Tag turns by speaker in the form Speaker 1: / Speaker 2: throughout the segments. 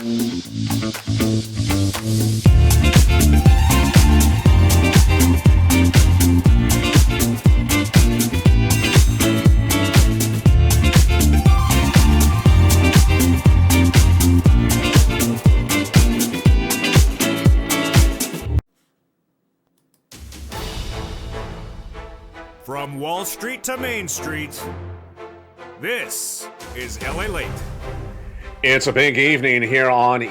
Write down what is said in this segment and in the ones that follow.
Speaker 1: From Wall Street to Main Street, this is LALATE.
Speaker 2: It's a big evening here on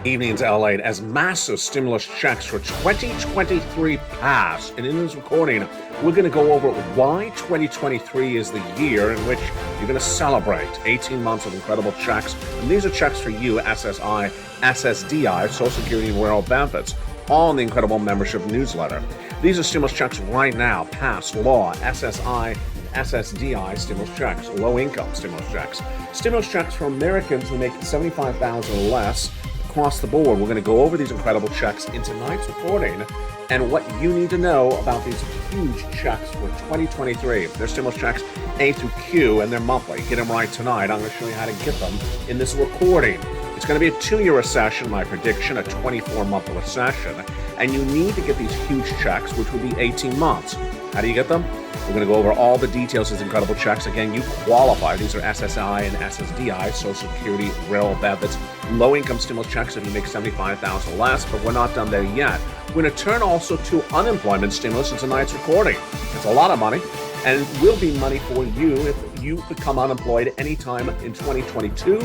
Speaker 2: Evenings LA as massive stimulus checks for 2023 pass. And in this recording, we're going to go over why 2023 is the year in which you're going to celebrate 18 months of incredible checks. And these are checks for you, SSI, SSDI, Social Security and Rural Benefits, all in the incredible membership newsletter. These are stimulus checks right now, pass, law, SSI, SSDI stimulus checks, low-income stimulus checks. Stimulus checks for Americans who make $75,000 or less across the board. We're going to go over these incredible checks in tonight's recording and what you need to know about these huge checks for 2023. They're stimulus checks A through Q, and they're monthly. Get them right tonight. I'm going to show you how to get them in this recording. It's going to be a 2-year recession, my prediction, a 24-month recession, and you need to get these huge checks, which would be 18 months. How do you get them? We're going to go over all the details of these incredible checks. Again, you qualify. These are SSI and SSDI, Social Security, Rural Benefits, low-income stimulus checks if you make $75,000 or less, but we're not done there yet. We're going to turn also to unemployment stimulus in tonight's recording. It's a lot of money, and it will be money for you if you become unemployed anytime in 2022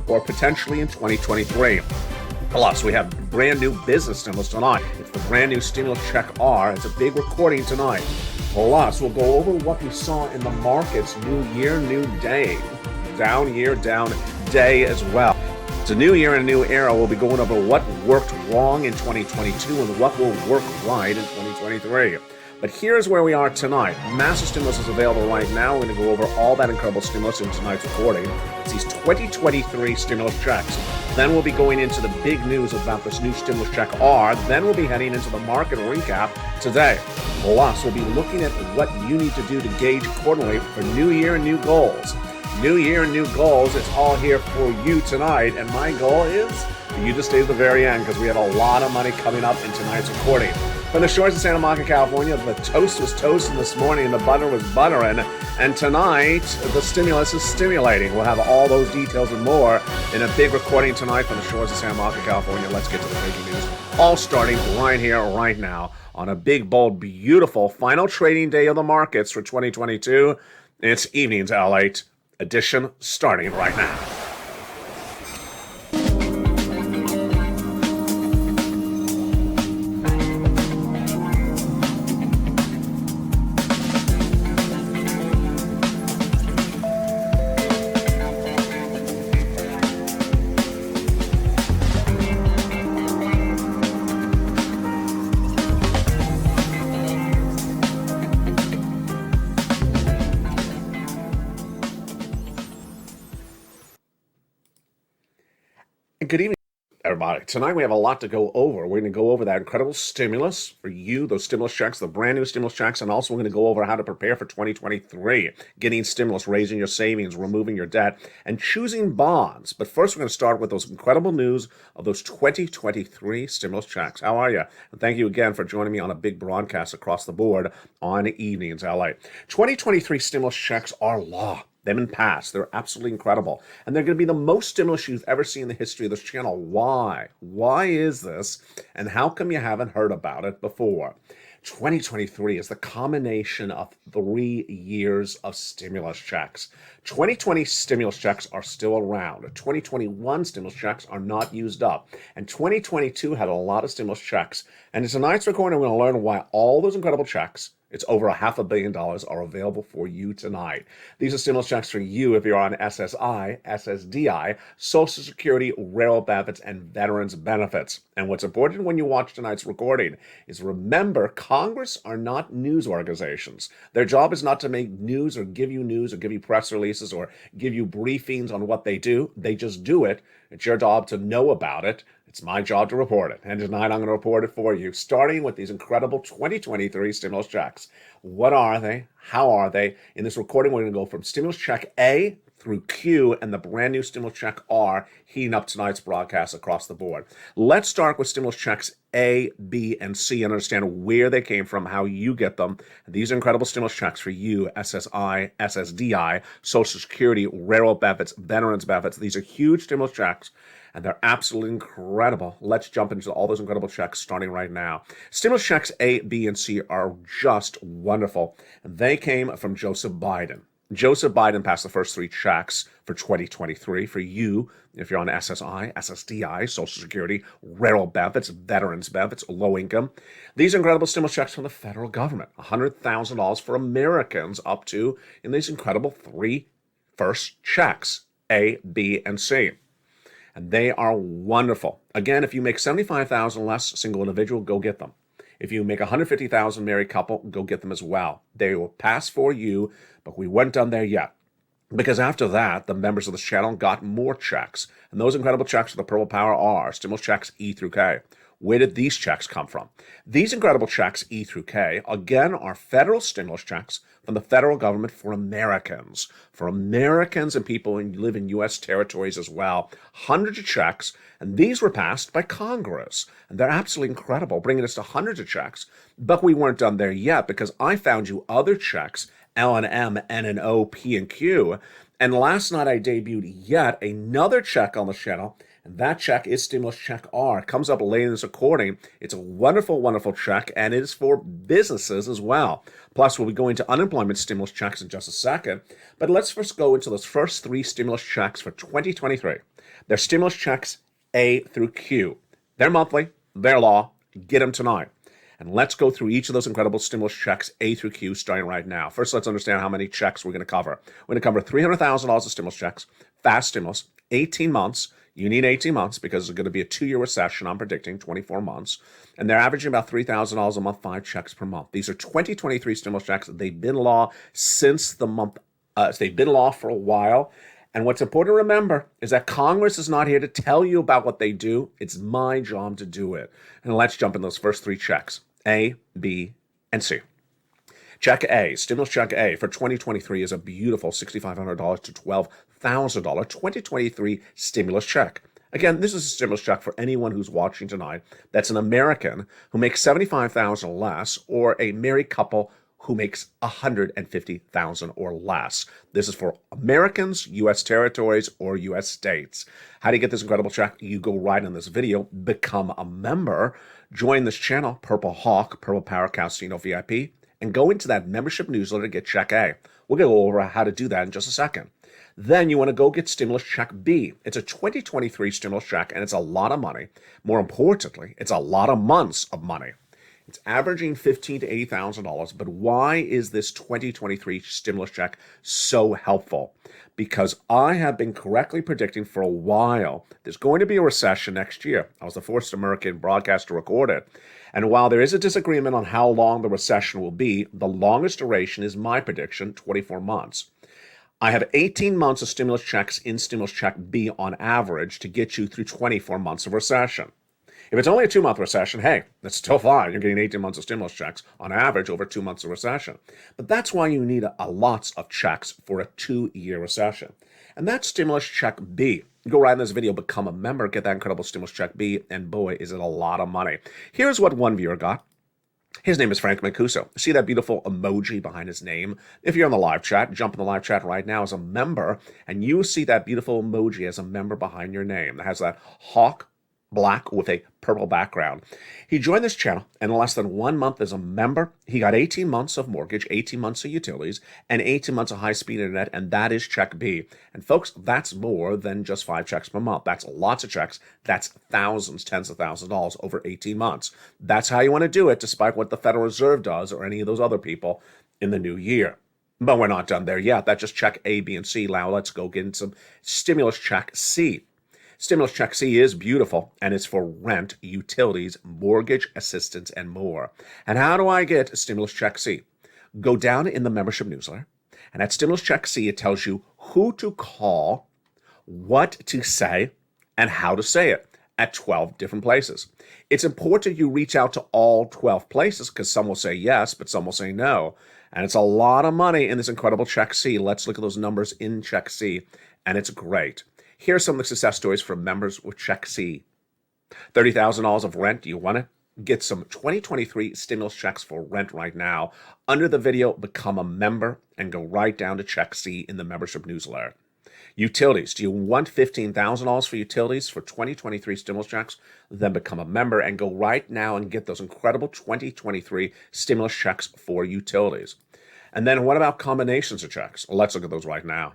Speaker 2: or potentially in 2023. Plus, we have brand new business stimulus tonight. It's the brand new stimulus check R. It's a big recording tonight. Plus, we'll go over what we saw in the markets. New year, new day. Down year, down day as well. It's a new year and a new era. We'll be going over what worked wrong in 2022 and what will work right in 2023. But here's where we are tonight. Massive stimulus is available right now. We're going to go over all that incredible stimulus in tonight's recording. It's these 2023 stimulus checks. Then we'll be going into the big news about this new stimulus check R. Then we'll be heading into the market recap today. Plus, we'll be looking at what you need to do to gauge accordingly for New Year and new goals. New Year and new goals. It's all here for you tonight. And my goal is for you to stay to the very end because we have a lot of money coming up in tonight's recording. From the shores of Santa Monica, California, the toast was toasting this morning and the butter was buttering. And tonight, the stimulus is stimulating. We'll have all those details and more in a big recording tonight from the shores of Santa Monica, California. Let's get to the breaking news. All starting right here, right now, on a big, bold, beautiful final trading day of the markets for 2022. It's Evenings LALATE edition starting right now. Good evening, everybody. Tonight we have a lot to go over. We're going to go over that incredible stimulus for you, those stimulus checks, the brand new stimulus checks, and also we're going to go over how to prepare for 2023, getting stimulus, raising your savings, removing your debt, and choosing bonds. But first, we're going to start with those incredible news of those 2023 stimulus checks. How are you? And thank you again for joining me on a big broadcast across the board on Evenings LA. 2023 stimulus checks are law. They've been passed. They're absolutely incredible. And they're going to be the most stimulus you've ever seen in the history of this channel. Why? Why is this? And how come you haven't heard about it before? 2023 is the combination of 3 years of stimulus checks. 2020 stimulus checks are still around. 2021 stimulus checks are not used up. And 2022 had a lot of stimulus checks. And in tonight's recording, we're going to learn why all those incredible checks, it's over $500 million, are available for you tonight. These are stimulus checks for you if you're on SSI, SSDI, Social Security, Rural Benefits, and Veterans Benefits. And what's important when you watch tonight's recording is remember, Congress are not news organizations. Their job is not to make news or give you press releases or give you briefings on what they do. They just do it. It's your job to know about it. It's my job to report it. And tonight I'm going to report it for you, starting with these incredible 2023 stimulus checks. What are they? How are they? In this recording, we're going to go from stimulus check A through Q, and the brand new stimulus check R heating up tonight's broadcast across the board. Let's start with stimulus checks A, B, and C and understand where they came from, how you get them. These are incredible stimulus checks for you, SSI, SSDI, Social Security, railroad benefits, veterans benefits. These are huge stimulus checks, and they're absolutely incredible. Let's jump into all those incredible checks starting right now. Stimulus checks A, B, and C are just wonderful. They came from Joseph Biden. Joseph Biden passed the first 3 checks for 2023 for you, if you're on SSI, SSDI, Social Security, railroad benefits, veterans benefits, low income. These are incredible stimulus checks from the federal government, $100,000 for Americans up to, in these incredible 3 first checks, A, B, and C. And they are wonderful. Again, if you make $75,000 less, single individual, go get them. If you make $150,000 married couple, go get them as well. They will pass for you, but we weren't done there yet. Because after that, the members of this channel got more checks. And those incredible checks for the Purple Power are stimulus checks E through K. Where did these checks come from? These incredible checks, E through K, again, are federal stimulus checks from the federal government for Americans and people who live in U.S. territories as well. Hundreds of checks, and these were passed by Congress. And they're absolutely incredible, bringing us to hundreds of checks. But we weren't done there yet, because I found you other checks, L and M, N and O, P and Q. And last night I debuted yet another check on the channel. And that check is stimulus check R. It comes up later in this recording. It's a wonderful, wonderful check, and it is for businesses as well. Plus, we'll be going to unemployment stimulus checks in just a second. But let's first go into those first 3 stimulus checks for 2023. They're stimulus checks A through Q. They're monthly, they're law. Get them tonight. And let's go through each of those incredible stimulus checks A through Q starting right now. First, let's understand how many checks we're going to cover. We're going to cover $300,000 of stimulus checks, fast stimulus, 18 months. You need 18 months because it's going to be a 2-year recession. I'm predicting 24 months. And they're averaging about $3,000 a month, 5 checks per month. These are 2023 stimulus checks. They've been law since the month. They've been law for a while. And what's important to remember is that Congress is not here to tell you about what they do. It's my job to do it. And let's jump in those first 3 checks, A, B, and C. Check A, stimulus check A for 2023 is a beautiful $6,500 to $12,000 2023 stimulus check. Again, this is a stimulus check for anyone who's watching tonight that's an American who makes $75,000 less, or a married couple who makes $150,000 or less. This is for Americans, U.S. territories, or U.S. states. How do you get this incredible check? You go right in this video, become a member, join this channel, Purple Hawk, Purple Power Casino VIP, and go into that membership newsletter to get check A. We're going to go over how to do that in just a second. Then you want to go get stimulus check B. It's a 2023 stimulus check, and it's a lot of money. More importantly, it's a lot of months of money. It's averaging $15,000 to $80,000, but why is this 2023 stimulus check so helpful? Because I have been correctly predicting for a while there's going to be a recession next year. I was the first American broadcaster to record it. And while there is a disagreement on how long the recession will be, the longest duration is my prediction, 24 months. I have 18 months of stimulus checks in stimulus check B on average to get you through 24 months of recession. If it's only a 2-month recession, hey, that's still fine. You're getting 18 months of stimulus checks on average over 2 months of recession. But that's why you need lots of checks for a 2-year recession. And that's stimulus check B. Go right in this video, become a member, get that incredible stimulus check B, and boy, is it a lot of money. Here's what one viewer got. His name is Frank Mancuso. See that beautiful emoji behind his name? If you're in the live chat, jump in the live chat right now as a member, and you see that beautiful emoji as a member behind your name. That has that hawk black with a purple background. He joined this channel, and in less than 1 month as a member, he got 18 months of mortgage, 18 months of utilities, and 18 months of high-speed internet, and that is check B. And folks, that's more than just 5 checks per month. That's lots of checks. That's thousands, tens of thousands of dollars over 18 months. That's how you want to do it, despite what the Federal Reserve does or any of those other people in the new year. But we're not done there yet. That's just check A, B, and C. Now let's go get into some stimulus check C. Stimulus check C is beautiful, and it's for rent, utilities, mortgage assistance, and more. And how do I get stimulus check C? Go down in the membership newsletter, and at stimulus check C, it tells you who to call, what to say, and how to say it at 12 different places. It's important you reach out to all 12 places because some will say yes, but some will say no. And it's a lot of money in this incredible Check C. Let's look at those numbers in Check C, and it's great. Here's some of the success stories for members with Check C. $30,000 of rent. Do you want to get some 2023 stimulus checks for rent right now? Under the video, become a member and go right down to Check C in the membership newsletter. Utilities. Do you want $15,000 for utilities for 2023 stimulus checks? Then become a member and go right now and get those incredible 2023 stimulus checks for utilities. And then what about combinations of checks? Let's look at those right now.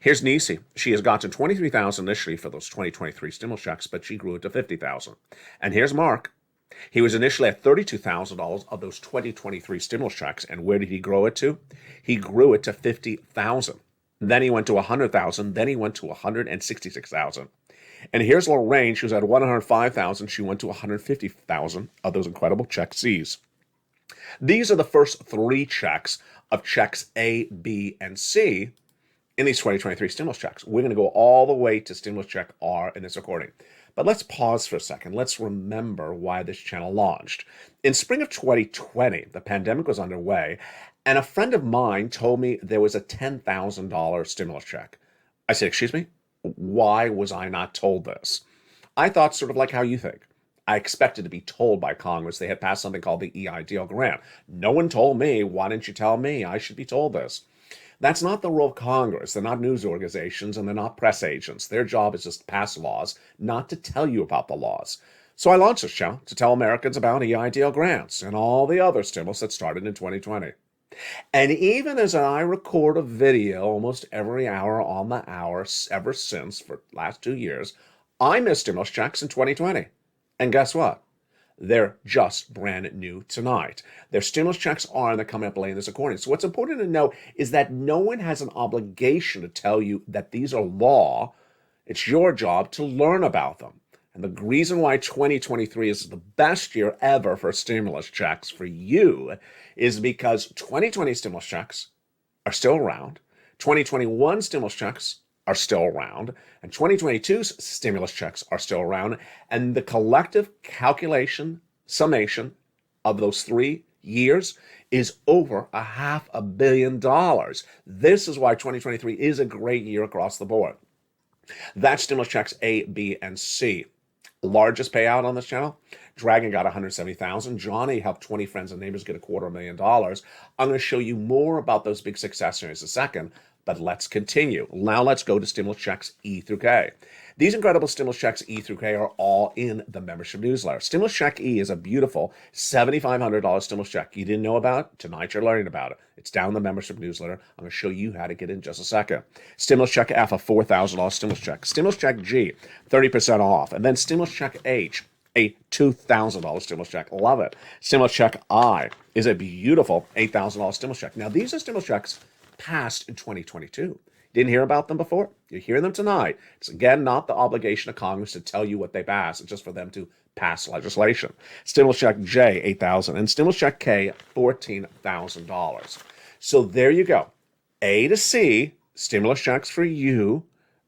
Speaker 2: Here's Nisi. She has gotten $23,000 initially for those 2023 stimulus checks, but she grew it to $50,000. And here's Mark. He was initially at $32,000 of those 2023 stimulus checks, and where did he grow it to? He grew it to $50,000. Then he went to $100,000. Then he went to $166,000. And here's Lorraine. She was at $105,000. She went to $150,000 of those incredible Check C's. These are the first three checks of checks A, B, and C in these 2023 stimulus checks. We're going to go all the way to stimulus check R in this recording. But let's pause for a second. Let's remember why this channel launched. In spring of 2020, the pandemic was underway, and a friend of mine told me there was a $10,000 stimulus check. I said, excuse me? Why was I not told this? I thought sort of like how you think. I expected to be told by Congress they had passed something called the EIDL grant. No one told me. Why didn't you tell me? I should be told this. That's not the role of Congress. They're not news organizations, and they're not press agents. Their job is just to pass laws, not to tell you about the laws. So I launched this channel to tell Americans about EIDL grants and all the other stimulus that started in 2020. And even as I record a video almost every hour on the hour ever since for the last 2 years, I missed stimulus checks in 2020. And guess what? They're just brand new tonight. Their stimulus checks are, and they're coming up late in this recording. So what's important to know is that no one has an obligation to tell you that these are law. It's your job to learn about them. And the reason why 2023 is the best year ever for stimulus checks for you is because 2020 stimulus checks are still around. 2021 stimulus checks are still around, and 2022's stimulus checks are still around, and the collective summation of those 3 years is over $500 million. This is why 2023 is a great year across the board. That's stimulus checks A, B, and C. Largest payout on this channel, Dragon got $170,000. Johnny helped 20 friends and neighbors get $250,000. I'm going to show you more about those big success stories in a second, but let's continue. Now let's go to stimulus checks E through K. These incredible stimulus checks E through K are all in the membership newsletter. Stimulus check E is a beautiful $7,500 stimulus check. You didn't know about it? Tonight you're learning about it. It's down in the membership newsletter. I'm going to show you how to get in just a second. Stimulus check F, a $4,000 stimulus check. Stimulus check G, 30% off. And then stimulus check H, a $2,000 stimulus check. Love it. Stimulus check I is a beautiful $8,000 stimulus check. Now, these are stimulus checks passed in 2022. Didn't hear about them before? You're hearing them tonight. It's, again, not the obligation of Congress to tell you what they pass. It's just for them to pass legislation. Stimulus check J, $8,000, and stimulus check K, $14,000. So there you go. A to C, stimulus checks for you,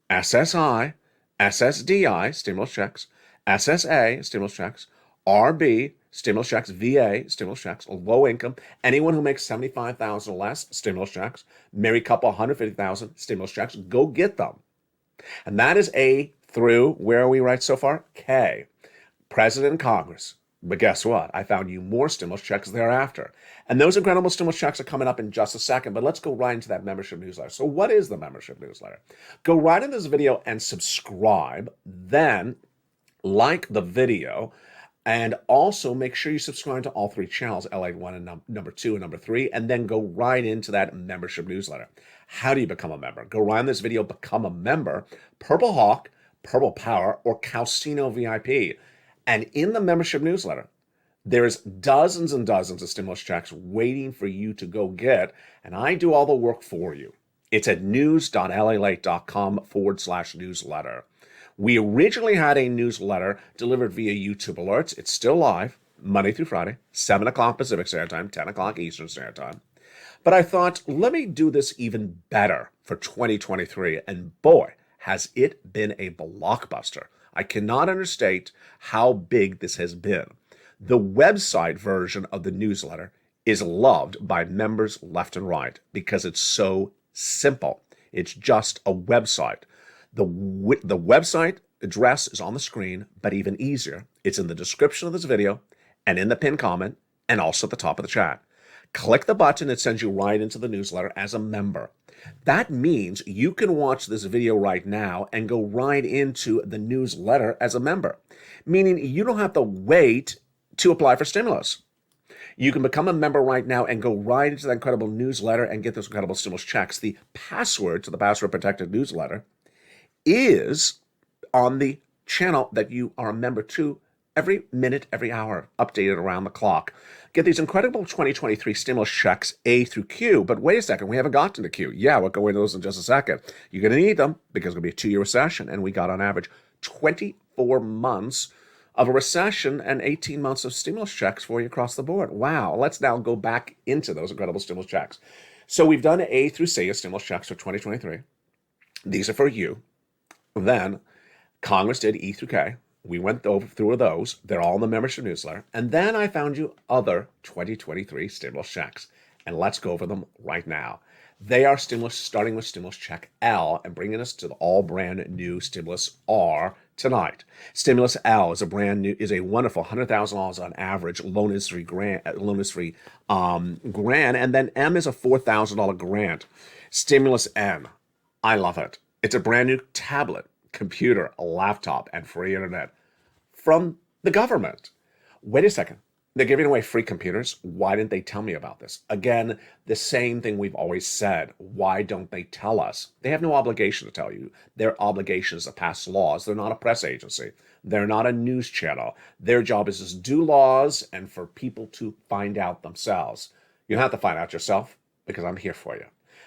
Speaker 2: SSI, SSDI, stimulus checks, SSA, stimulus checks, RB, stimulus checks, VA, stimulus checks, low income, anyone who makes $75,000 or less, stimulus checks, married couple, $150,000, stimulus checks, go get them. And that is A through, where are we right so far? K, President and Congress. But guess what? I found you more stimulus checks thereafter. And those incredible stimulus checks are coming up in just a second, but let's go right into that membership newsletter. So what is the membership newsletter? Go right in this video and subscribe, then like the video, and also make sure you subscribe to all three channels, LATE 1 and number 2 and number 3, and then go right into that membership newsletter. How do you become a member? Go right in this video, become a member, Purple Hawk, Purple Power, or Calcino VIP. And in the membership newsletter, there's dozens and dozens of stimulus checks waiting for you to go get, and I do all the work for you. It's at news.lalate.com/newsletter. We originally had a newsletter delivered via YouTube alerts. It's still live, Monday through Friday, 7 o'clock Pacific Standard Time, 10 o'clock Eastern Standard Time. But I thought, let me do this even better for 2023. And boy, has it been a blockbuster. I cannot understate how big this has been. The website version of the newsletter is loved by members left and right because it's so simple. It's just a website. The website address is on the screen, but even easier, it's in the description of this video and in the pinned comment and also at the top of the chat. Click the button, it sends you right into the newsletter as a member. That means you can watch this video right now and go right into the newsletter as a member, meaning you don't have to wait to apply for stimulus. You can become a member right now and go right into that incredible newsletter and get those incredible stimulus checks. The password to the password protected newsletter is on the channel that you are a member to every minute, every hour, updated around the clock. Get these incredible 2023 stimulus checks A through Q. But wait a second, we haven't gotten to Q. Yeah, we'll go into those in just a second. You're going to need them because it's going to be a 2-year recession. And we got on average 24 months of a recession and 18 months of stimulus checks for you across the board. Wow. Let's now go back into those incredible stimulus checks. So we've done A through C as stimulus checks for 2023. These are for you. Then Congress did E through K. We went through those. They're all in the membership newsletter. And then I found you other 2023 stimulus checks. And let's go over them right now. They are stimulus, starting with stimulus check L and bringing us to the all brand new stimulus R tonight. Stimulus L is a wonderful $100,000 on average loan is free grant, and then M is a $4,000 grant. Stimulus N, I love it. It's a brand new tablet, computer, a laptop, and free internet from the government. Wait a second. They're giving away free computers. Why didn't they tell me about this? Again, the same thing we've always said. Why don't they tell us? They have no obligation to tell you. Their obligation is to pass laws. They're not a press agency. They're not a news channel. Their job is to do laws and for people to find out themselves. You don't have to find out yourself because I'm here for you.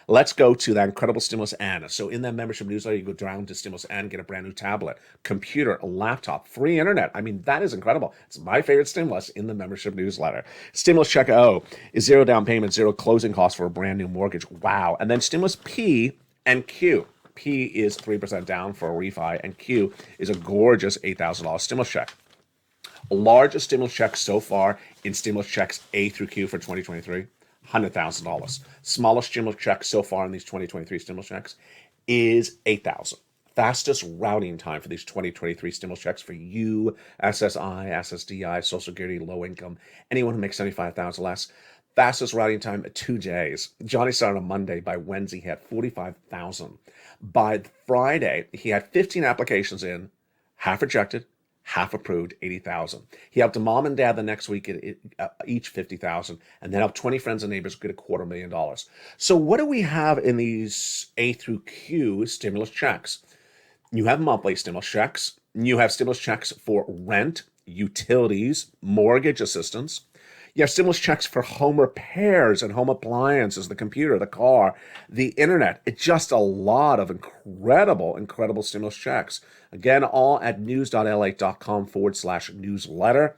Speaker 2: Let's go to that incredible Stimulus N. So in that membership newsletter, you go down to Stimulus N, get a brand new tablet, computer, a laptop, free internet. I mean, that is incredible. It's my favorite stimulus in the membership newsletter. Stimulus check O is zero down payment, zero closing costs for a brand new mortgage. Wow. And then Stimulus P and Q. P is 3% down for a refi, and Q is a gorgeous $8,000 stimulus check. Largest stimulus check so far in stimulus checks A through Q for 2023. $100,000. Smallest stimulus check so far in these 2023 stimulus checks is $8,000. Fastest routing time for these 2023 stimulus checks for you, SSI, SSDI, Social Security, low income, anyone who makes $75,000 less. Fastest routing time, 2 days. Johnny started on Monday. By Wednesday, he had 45,000. By Friday, he had 15 applications in, half rejected, half approved, 80,000. He helped a mom and dad the next week at each 50,000, and then helped 20 friends and neighbors get $250,000. So what do we have in these A through Q stimulus checks? You have monthly stimulus checks. You have stimulus checks for rent, utilities, mortgage assistance. You have stimulus checks for home repairs and home appliances, the computer, the car, the internet. It's just a lot of incredible stimulus checks. Again, all at news.lalate.com/newsletter.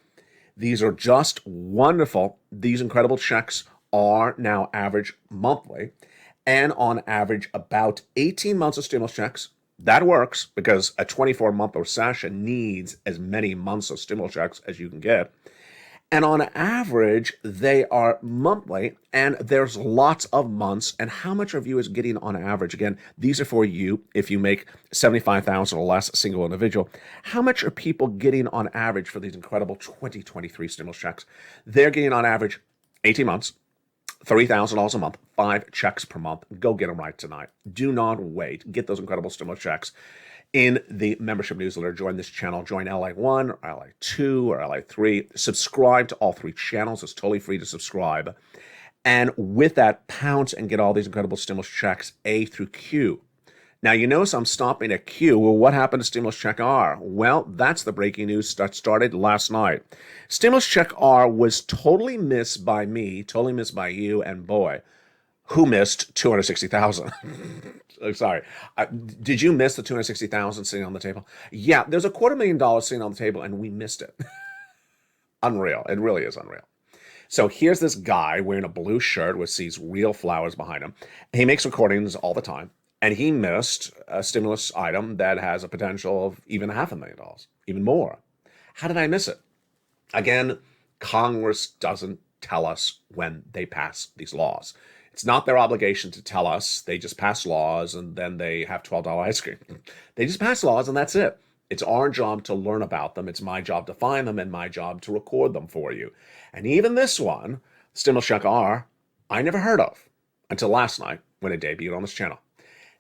Speaker 2: These are just wonderful. These incredible checks are now average monthly and on average about 18 months of stimulus checks. That works because a 24-month recession needs as many months of stimulus checks as you can get. And on average, they are monthly, and there's lots of months. And how much are viewers getting on average? Again, these are for you if you make $75,000 or less, single individual. How much are people getting on average for these incredible 2023 stimulus checks? They're getting on average 18 months, $30,000 a month, 5 checks per month. Go get them right tonight. Do not wait. Get those incredible stimulus checks in the membership newsletter. Join this channel. Join LA1 or LA2 or LA3. Subscribe to all 3 channels. It's totally free to subscribe. And with that, pounce and get all these incredible stimulus checks A through Q. Now, you notice I'm stopping at Q. Well, what happened to stimulus check R? Well, that's the breaking news that started last night. Stimulus check R was totally missed by me, totally missed by you, and boy, who missed 260,000? Sorry. Did you miss the 260,000 sitting on the table? Yeah, there's $250,000 sitting on the table, and we missed it. Unreal. It really is unreal. So here's this guy wearing a blue shirt with these real flowers behind him. He makes recordings all the time, and he missed a stimulus item that has a potential of even $500,000, even more. How did I miss it? Again, Congress doesn't tell us when they pass these laws. It's not their obligation to tell us. They just pass laws and then they have $12 ice cream. They just pass laws and that's it. It's our job to learn about them. It's my job to find them and my job to record them for you. And even this one, Stimulus Check R, I never heard of until last night when it debuted on this channel.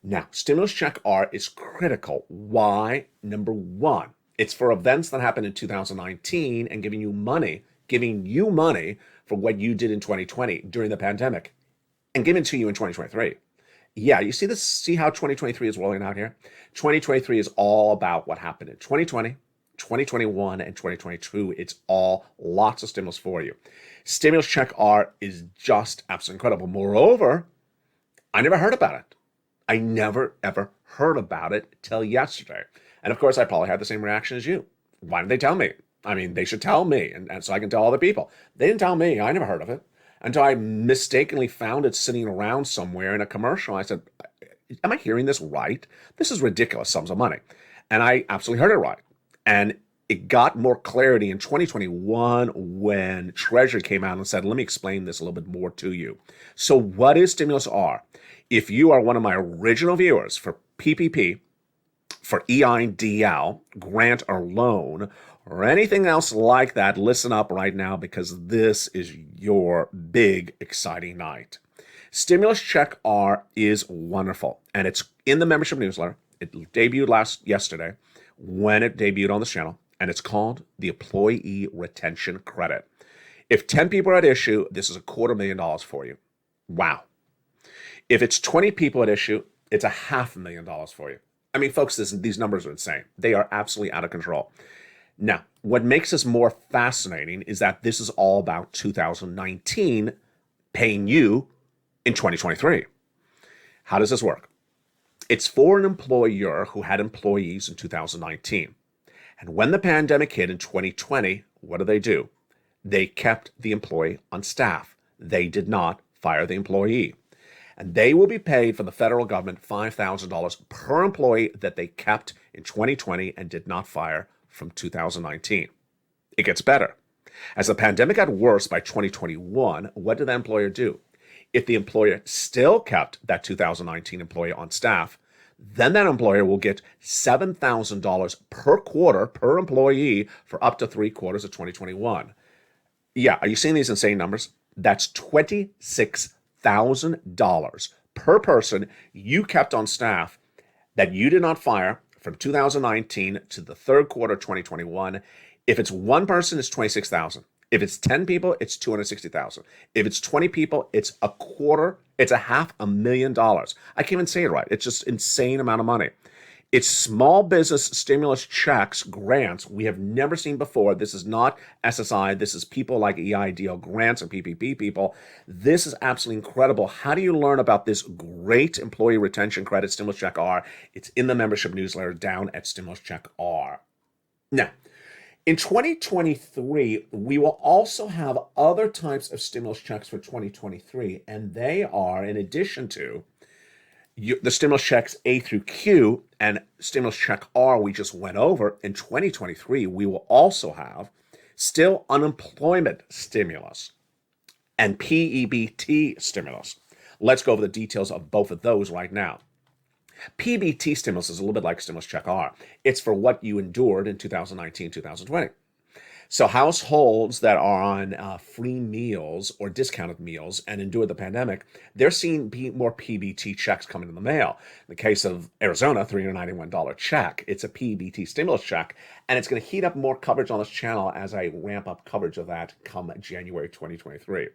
Speaker 2: Now, Stimulus Check R is critical. Why? Number one, it's for events that happened in 2019 and giving you money for what you did in 2020 during the pandemic and giving to you in 2023. Yeah, you see this? See how 2023 is rolling out here? 2023 is all about what happened in 2020, 2021, and 2022. It's all lots of stimulus for you. Stimulus Check R is just absolutely incredible. Moreover, I never heard about it. I never, ever heard about it till yesterday. And of course, I probably had the same reaction as you. Why didn't they tell me? I mean, they should tell me, and so I can tell other people. They didn't tell me. I never heard of it until I mistakenly found it sitting around somewhere in a commercial. I said, am I hearing this right? This is ridiculous sums of money. And I absolutely heard it right. And it got more clarity in 2021 when Treasury came out and said, let me explain this a little bit more to you. So what is Stimulus R? If you are one of my original viewers for PPP, for EIDL, grant or loan, or anything else like that, listen up right now because this is your big, exciting night. Stimulus Check R is wonderful, and it's in the membership newsletter. It debuted yesterday when it debuted on this channel, and it's called the Employee Retention Credit. If 10 people are at issue, this is $250,000 for you. Wow. If it's 20 people at issue, it's $500,000 for you. I mean, folks, these numbers are insane. They are absolutely out of control. Now, what makes this more fascinating is that this is all about 2019 paying you in 2023. How does this work? It's for an employer who had employees in 2019. And when the pandemic hit in 2020, what do? They kept the employee on staff. They did not fire the employee. And they will be paid from the federal government $5,000 per employee that they kept in 2020 and did not fire from 2019. It gets better. As the pandemic got worse by 2021, what did the employer do? If the employer still kept that 2019 employee on staff, then that employer will get $7,000 per quarter per employee for up to 3 quarters of 2021. Yeah, are you seeing these insane numbers? That's $26,000 per person you kept on staff that you did not fire from 2019 to the 3rd quarter of 2021. If it's one person, it's $26,000. If it's 10 people, it's $260,000. If it's 20 people, it's $500,000. I can't even say it right. It's just insane amount of money. It's small business stimulus checks, grants we have never seen before. This is not SSI. This is people like EIDL grants and PPP people. This is absolutely incredible. How do you learn about this great employee retention credit, Stimulus Check R? It's in the membership newsletter down at Stimulus Check R. Now, in 2023, we will also have other types of stimulus checks for 2023, and they are, in addition to the stimulus checks A through Q and Stimulus Check R we just went over, in 2023, we will also have still unemployment stimulus and PEBT stimulus. Let's go over the details of both of those right now. PEBT stimulus is a little bit like Stimulus Check R. It's for what you endured in 2019, 2020. So households that are on free meals or discounted meals and endured the pandemic, they're seeing more PEBT checks coming in the mail. In the case of Arizona, $391 check. It's a PEBT stimulus check, and it's going to heat up more coverage on this channel as I ramp up coverage of that come January 2023.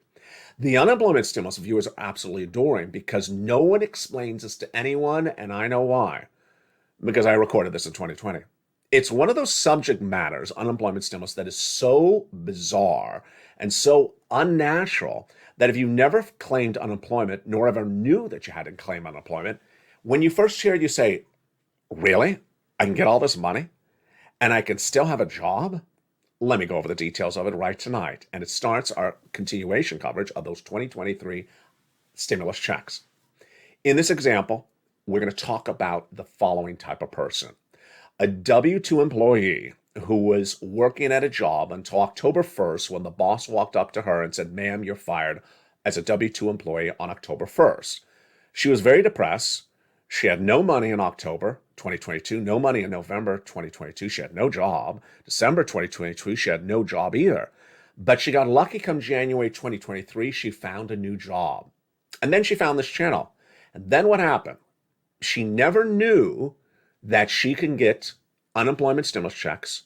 Speaker 2: The unemployment stimulus viewers are absolutely adoring because no one explains this to anyone, and I know why. Because I recorded this in 2020. It's one of those subject matters, unemployment stimulus, that is so bizarre and so unnatural that if you never claimed unemployment, nor ever knew that you had to claim unemployment, when you first hear it, you say, really? I can get all this money and I can still have a job? Let me go over the details of it right tonight. And it starts our continuation coverage of those 2023 stimulus checks. In this example, we're going to talk about the following type of person. A W-2 employee who was working at a job until October 1st when the boss walked up to her and said, "Ma'am, you're fired," as a W-2 employee on October 1st. She was very depressed. She had no money in October 2022, no money in November 2022. She had no job. December 2022, she had no job either. But she got lucky come January 2023. She found a new job. And then she found this channel. And then what happened? She never knew that she can get unemployment stimulus checks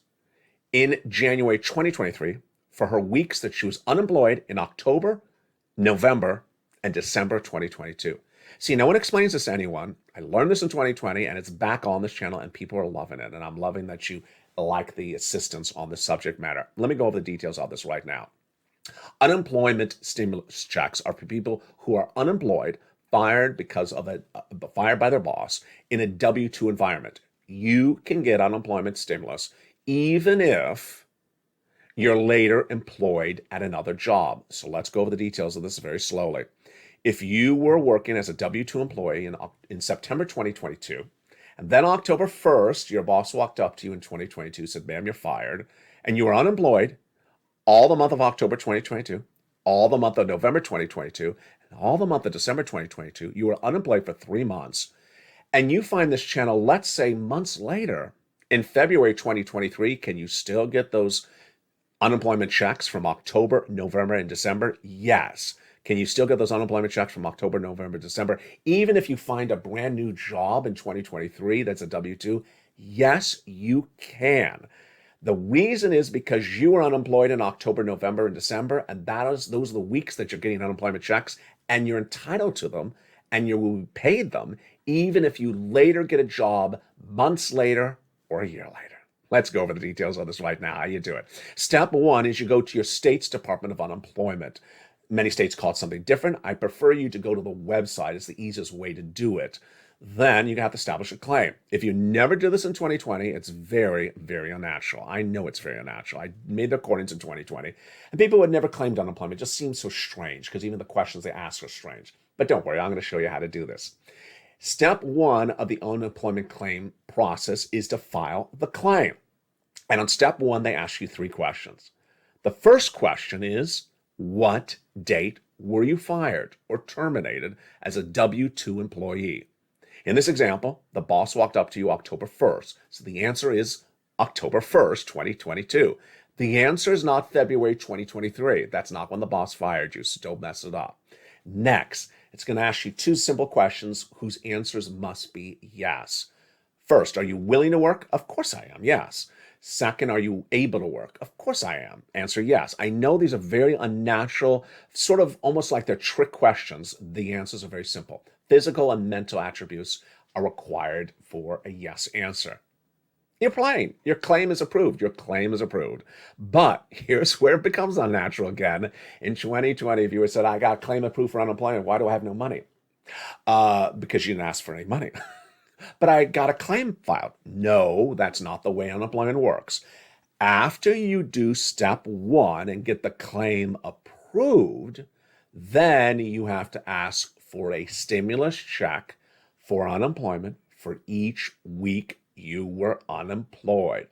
Speaker 2: in January 2023 for her weeks that she was unemployed in October, November, and December 2022. See, no one explains this to anyone. I learned this in 2020, and it's back on this channel, and people are loving it. And I'm loving that you like the assistance on the subject matter. Let me go over the details of this right now. Unemployment stimulus checks are for people who are unemployed, fired because of fired by their boss in a W-2 environment. You can get unemployment stimulus even if you're later employed at another job. So let's go over the details of this very slowly. If you were working as a W-2 employee in September 2022, and then October 1st, your boss walked up to you in 2022, said, "Ma'am, you're fired," and you were unemployed all the month of October 2022, all the month of November 2022, and all the month of December 2022, you were unemployed for 3 months, and you find this channel, let's say months later, in February 2023, can you still get those unemployment checks from October, November, and December? Yes. Can you still get those unemployment checks from October, November, December, even if you find a brand new job in 2023 that's a W-2? Yes, you can. The reason is because you were unemployed in October, November, and December, and those are the weeks that you're getting unemployment checks, and you're entitled to them, and you will be paid them, even if you later get a job months later or a year later. Let's go over the details of this right now, how you do it. Step one is you go to your state's Department of Unemployment. Many states call it something different. I prefer you to go to the website. It's the easiest way to do it. Then you have to establish a claim. If you never did this in 2020, it's very, very unnatural. I know it's very unnatural. I made the recordings in 2020, and people who had never claimed unemployment just seems so strange because even the questions they ask are strange. But don't worry, I'm going to show you how to do this. Step one of the unemployment claim process is to file the claim. And on step one, they ask you 3 questions. The first question is, what date were you fired or terminated as a W-2 employee? In this example, the boss walked up to you October 1st. So the answer is October 1st, 2022. The answer is not February 2023. That's not when the boss fired you, so don't mess it up. Next, it's going to ask you 2 simple questions whose answers must be yes. First, are you willing to work? Of course I am, yes. Second, are you able to work? Of course I am. Answer yes. I know these are very unnatural, sort of almost like they're trick questions. The answers are very simple. Physical and mental attributes are required for a yes answer. You're playing. Your claim is approved. Your claim is approved. But here's where it becomes unnatural again. In 2020, if you had said, "I got claim approved for unemployment, why do I have no money?" Because you didn't ask for any money. "But I got a claim filed." No, that's not the way unemployment works. After you do step 1 and get the claim approved, then you have to ask for a stimulus check for unemployment for each week you were unemployed.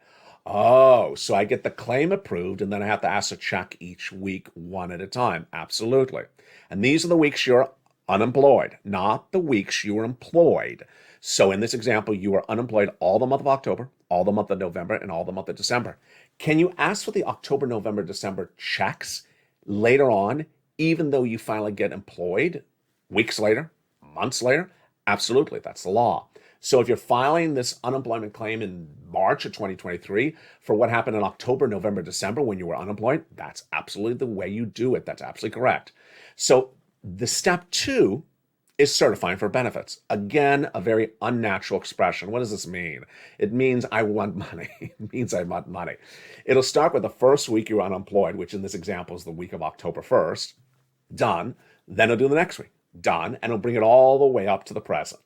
Speaker 2: Oh, so I get the claim approved and then I have to ask a check each week, one at a time. Absolutely. And these are the weeks you're unemployed, not the weeks you were employed. So in this example, you were unemployed all the month of October, all the month of November, and all the month of December. Can you ask for the October, November, December checks later on, even though you finally get employed weeks later, months later? Absolutely, that's the law. So if you're filing this unemployment claim in March of 2023 for what happened in October, November, December when you were unemployed, that's absolutely the way you do it. That's absolutely correct. So the step 2 is certifying for benefits. Again, a very unnatural expression. What does this mean? It means I want money. It means I want money. It'll start with the first week you're unemployed, which in this example is the week of October 1st. Done. Then it'll do the next week. Done. And it'll bring it all the way up to the present.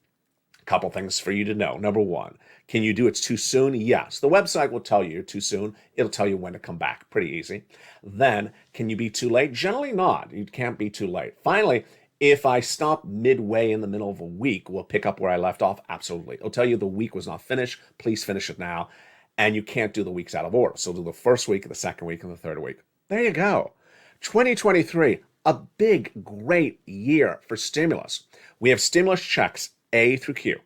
Speaker 2: A couple things for you to know. Number 1, can you do it's too soon? Yes. The website will tell you too soon. It'll tell you when to come back. Pretty easy. Then, can you be too late? Generally not. You can't be too late. Finally, if I stop midway in the middle of a week, we'll pick up where I left off. Absolutely. It'll tell you the week was not finished. Please finish it now. and you can't do the weeks out of order. So do the first week, the second week, and the third week. There you go. 2023, a big, great year for stimulus. We have stimulus checks A through Q.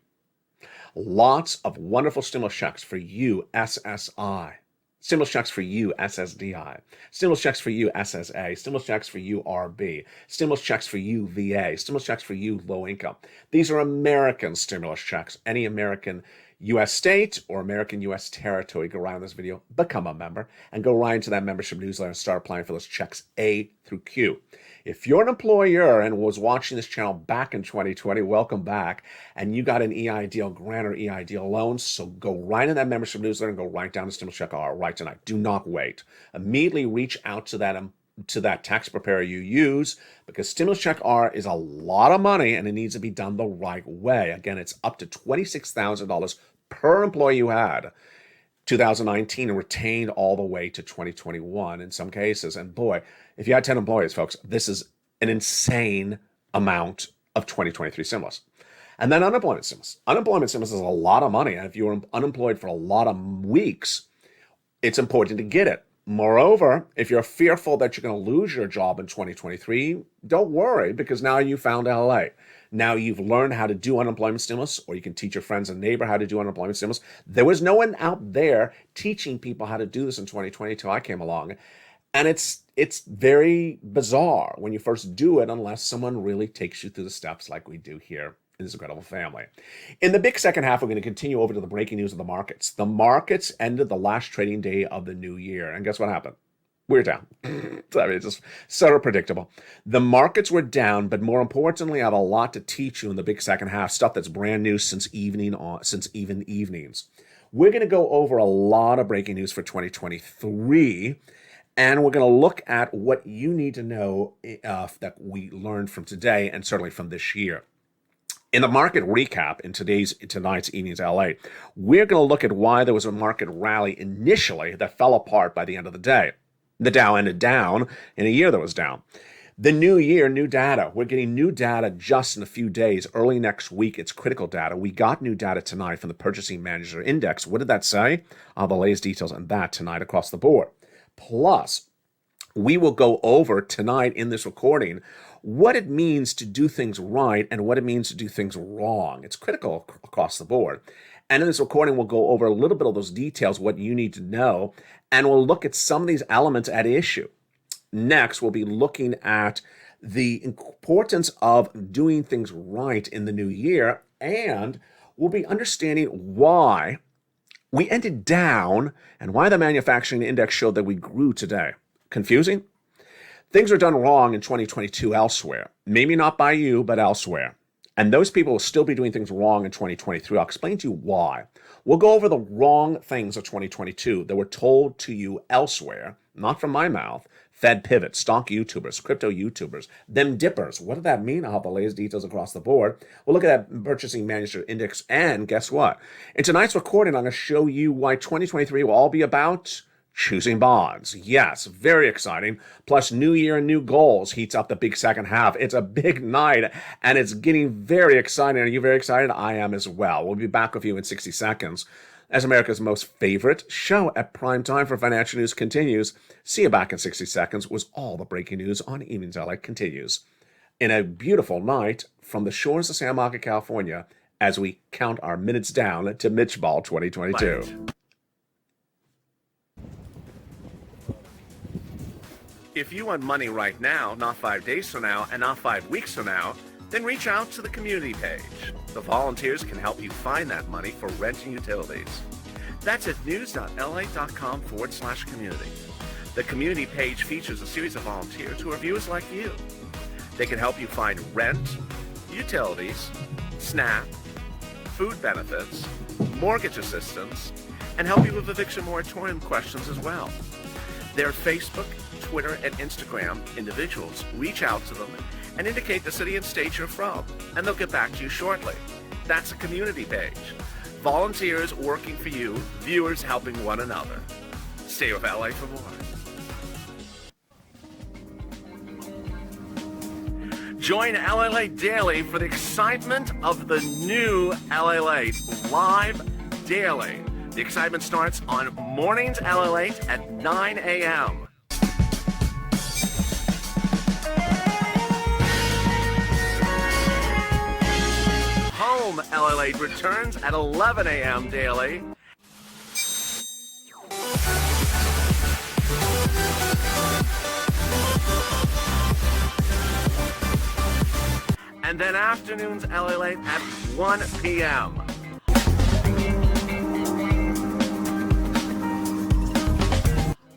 Speaker 2: Lots of wonderful stimulus checks for you, SSI. Stimulus checks for you, SSDI. Stimulus checks for you, SSA. Stimulus checks for you, RB. Stimulus checks for you, VA. Stimulus checks for you, low income. These are American stimulus checks. Any American U.S. state or American U.S. territory, go right on this video, become a member, and go right into that membership newsletter and start applying for those checks A through Q. If you're an employer and was watching this channel back in 2020, welcome back, and you got an EIDL grant or EIDL loan, so go right in that membership newsletter and go right down to stimulus check R right tonight. Do not wait. Immediately reach out to that tax preparer you use, because stimulus check R is a lot of money and it needs to be done the right way. Again, it's up to $26,000 per employee you had 2019 and retained all the way to 2021 in some cases. And boy, if you had 10 employees, folks, this is an insane amount of 2023 stimulus. And then unemployment stimulus. Unemployment stimulus is a lot of money. And if you're unemployed for a lot of weeks, it's important to get it. Moreover, if you're fearful that you're going to lose your job in 2023, don't worry, because now you found LALATE. Now you've learned how to do unemployment stimulus, or you can teach your friends and neighbor how to do unemployment stimulus. There was no one out there teaching people how to do this in 2020 till I came along. And it's very bizarre when you first do it, unless someone really takes you through the steps like we do here in this incredible family. In the big second half, we're going to continue over to the breaking news of the markets. The markets ended the last trading day of the new year. And guess what happened? We're down. I mean, it's just sort of predictable. The markets were down, but more importantly, I have a lot to teach you in the big second half, stuff that's brand new since even evenings. We're going to go over a lot of breaking news for 2023, and we're going to look at what you need to know that we learned from today and certainly from this year. In the market recap in tonight's evening's LA, we're going to look at why there was a market rally initially that fell apart by the end of the day. The Dow ended down in a year that was down. The new year, new data. We're getting new data just in a few days. Early next week, it's critical data. We got new data tonight from the Purchasing Manager Index. What did that say? The latest details on that tonight across the board. Plus, we will go over tonight in this recording what it means to do things right and what it means to do things wrong. It's critical across the board. And in this recording, we'll go over a little bit of those details, what you need to know, and we'll look at some of these elements at issue. Next, we'll be looking at the importance of doing things right in the new year, and we'll be understanding why we ended down and why the manufacturing index showed that we grew today. Confusing? Things are done wrong in 2022 elsewhere. Maybe not by you, but elsewhere. And those people will still be doing things wrong in 2023. I'll explain to you why. We'll go over the wrong things of 2022 that were told to you elsewhere, not from my mouth. Fed pivot, stock YouTubers, crypto YouTubers, them dippers. What did that mean? I'll have the latest details across the board. We'll look at that Purchasing Manager Index, and guess what? In tonight's recording, I'm going to show you why 2023 will all be about choosing bonds. Yes, very exciting. Plus, new year and new goals heats up the big second half. It's a big night, and it's getting very exciting. Are you very excited? I am as well. We'll be back with you in 60 seconds as America's most favorite show at prime time for financial news continues. See you back in 60 seconds was all the breaking news on Evenings LA continues. In a beautiful night from the shores of San Marcos, California, as we count our minutes down to Mitch Ball 2022. Right. If you want money right now, not 5 days from now, and not 5 weeks from now, then reach out to the community page. The volunteers can help you find that money for rent and utilities. That's at news.la.com/community. The community page features a series of volunteers who are viewers like you. They can help you find rent, utilities, SNAP, food benefits, mortgage assistance, and help you with eviction moratorium questions as well. Their Facebook, Twitter, and Instagram individuals reach out to them and indicate the city and state you're from, and they'll get back to you shortly. That's a community page. Volunteers working for you, viewers helping one another. Stay with LA for more. Join LALATE Daily for the excitement of the new LALATE live daily
Speaker 3: The excitement starts on mornings LALATE at 9 a.m. Home LALATE returns at 11 a.m. daily. And then afternoons LALATE at 1 p.m.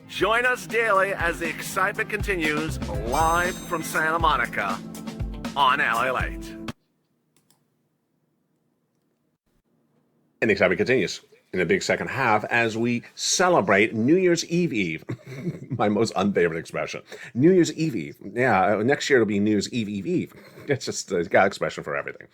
Speaker 3: Join us daily as the excitement continues live from Santa Monica on LALATE.
Speaker 2: And the excitement continues in the big second half as we celebrate New Year's Eve. My most unfavorite expression. New Year's Eve. Yeah, next year it'll be New Year's Eve. It's just a God expression for everything.